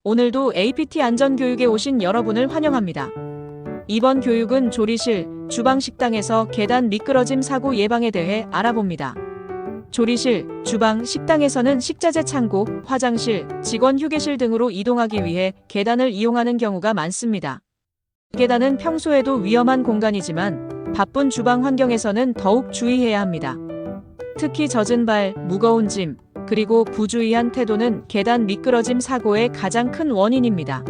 오늘도 APT 안전교육에 오신 여러분을 환영합니다. 이번 교육은 조리실, 주방 식당에서 계단 미끄러짐 사고 예방에 대해 알아봅니다. 조리실, 주방, 식당에서는 식자재 창고, 화장실, 직원 휴게실 등으로 이동하기 위해 계단을 이용하는 경우가 많습니다. 계단은 평소에도 위험한 공간이지만 바쁜 주방 환경에서는 더욱 주의해야 합니다. 특히 젖은 발, 무거운 짐, 그리고 부주의한 태도는 계단 미끄러짐 사고의 가장 큰 원인입니다.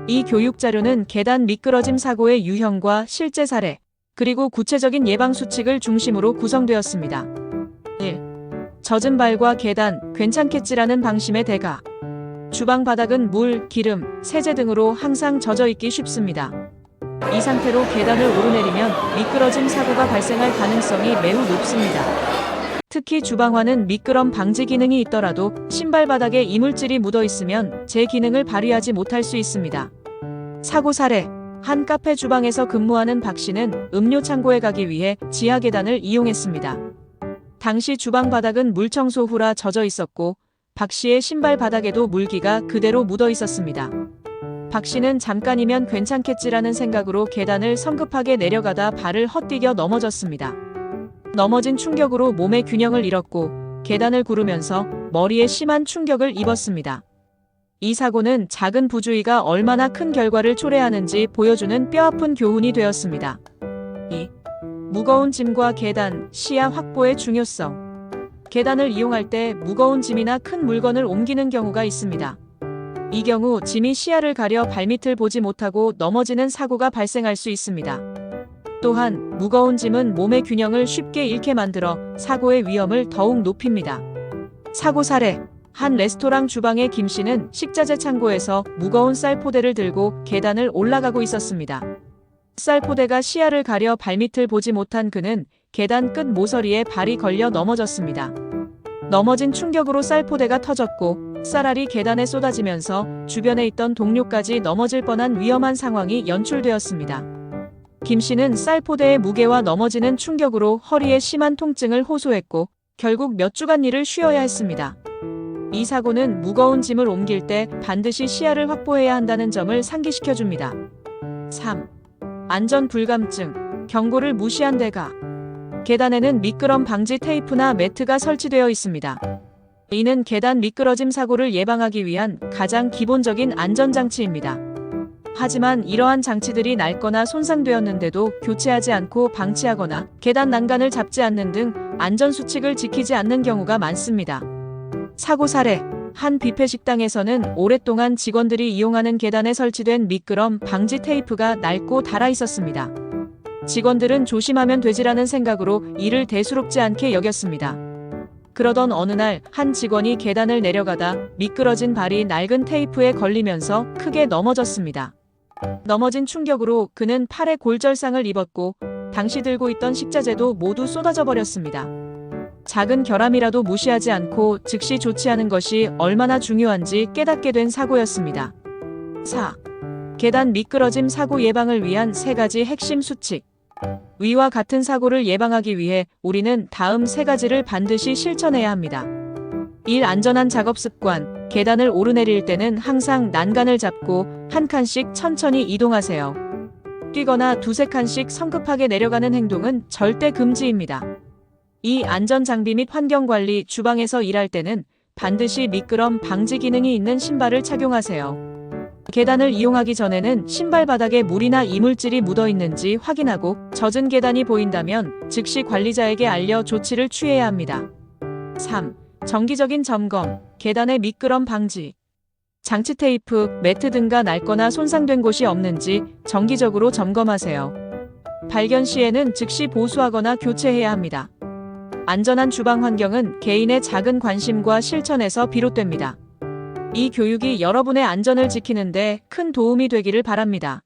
이 교육 자료는 계단 미끄러짐 사고의 유형과 실제 사례, 그리고 구체적인 예방 수칙을 중심으로 구성되었습니다. 1. 젖은 발과 계단, 괜찮겠지라는 방심의 대가. 주방 바닥은 물, 기름, 세제 등으로 항상 젖어 있기 쉽습니다. 이 상태로 계단을 오르내리면 미끄러짐 사고가 발생할 가능성이 매우 높습니다. 특히 주방화는 미끄럼 방지 기능이 있더라도 신발 바닥에 이물질이 묻어 있으면 제 기능을 발휘하지 못할 수 있습니다. 사고 사례. 한 카페 주방에서 근무하는 박 씨는 음료 창고에 가기 위해 지하 계단을 이용했습니다. 당시 주방 바닥은 물 청소 후라 젖어 있었고 박 씨의 신발 바닥에도 물기가 그대로 묻어 있었습니다. 박 씨는 잠깐이면 괜찮겠지라는 생각으로 계단을 성급하게 내려가다 발을 헛디뎌 넘어졌습니다. 넘어진 충격으로 몸의 균형을 잃었고 계단을 구르면서 머리에 심한 충격을 입었습니다. 이 사고는 작은 부주의가 얼마나 큰 결과를 초래하는지 보여주는 뼈아픈 교훈이 되었습니다. 2. 무거운 짐과 계단, 시야 확보의 중요성. 계단을 이용할 때 무거운 짐이나 큰 물건을 옮기는 경우가 있습니다. 이 경우 짐이 시야를 가려 발밑을 보지 못하고 넘어지는 사고가 발생할 수 있습니다. 또한 무거운 짐은 몸의 균형을 쉽게 잃게 만들어 사고의 위험을 더욱 높입니다. 사고 사례. 한 레스토랑 주방의 김 씨는 식자재 창고에서 무거운 쌀포대를 들고 계단을 올라가고 있었습니다. 쌀포대가 시야를 가려 발밑을 보지 못한 그는 계단 끝 모서리에 발이 걸려 넘어졌습니다. 넘어진 충격으로 쌀포대가 터졌고 쌀알이 계단에 쏟아지면서 주변에 있던 동료까지 넘어질 뻔한 위험한 상황이 연출되었습니다. 김 씨는 쌀포대의 무게와 넘어지는 충격으로 허리에 심한 통증을 호소했고 결국 몇 주간 일을 쉬어야 했습니다. 이 사고는 무거운 짐을 옮길 때 반드시 시야를 확보해야 한다는 점을 상기시켜줍니다. 3. 안전 불감증, 경고를 무시한 대가. 계단에는 미끄럼 방지 테이프나 매트가 설치되어 있습니다. 이는 계단 미끄러짐 사고를 예방하기 위한 가장 기본적인 안전장치입니다. 하지만 이러한 장치들이 낡거나 손상되었는데도 교체하지 않고 방치하거나 계단 난간을 잡지 않는 등 안전수칙을 지키지 않는 경우가 많습니다. 사고 사례. 한 뷔페 식당에서는 오랫동안 직원들이 이용하는 계단에 설치된 미끄럼 방지 테이프가 낡고 닳아 있었습니다. 직원들은 조심하면 되지라는 생각으로 이를 대수롭지 않게 여겼습니다. 그러던 어느 날 한 직원이 계단을 내려가다 미끄러진 발이 낡은 테이프에 걸리면서 크게 넘어졌습니다. 넘어진 충격으로 그는 팔에 골절상을 입었고 당시 들고 있던 식자재도 모두 쏟아져 버렸습니다. 작은 결함이라도 무시하지 않고 즉시 조치하는 것이 얼마나 중요한지 깨닫게 된 사고였습니다. 4. 계단 미끄러짐 사고 예방을 위한 3가지 핵심 수칙. 위와 같은 사고를 예방하기 위해 우리는 다음 3가지를 반드시 실천해야 합니다. 1. 안전한 작업 습관. 계단을 오르내릴 때는 항상 난간을 잡고 한 칸씩 천천히 이동하세요. 뛰거나 두세 칸씩 성급하게 내려가는 행동은 절대 금지입니다. 2. 안전장비 및 환경관리. 주방에서 일할 때는 반드시 미끄럼 방지 기능이 있는 신발을 착용하세요. 계단을 이용하기 전에는 신발 바닥에 물이나 이물질이 묻어 있는지 확인하고 젖은 계단이 보인다면 즉시 관리자에게 알려 조치를 취해야 합니다. 3. 정기적인 점검. 계단의 미끄럼 방지. 장치 테이프, 매트 등과 낡거나 손상된 곳이 없는지 정기적으로 점검하세요. 발견 시에는 즉시 보수하거나 교체해야 합니다. 안전한 주방 환경은 개인의 작은 관심과 실천에서 비롯됩니다. 이 교육이 여러분의 안전을 지키는 데 큰 도움이 되기를 바랍니다.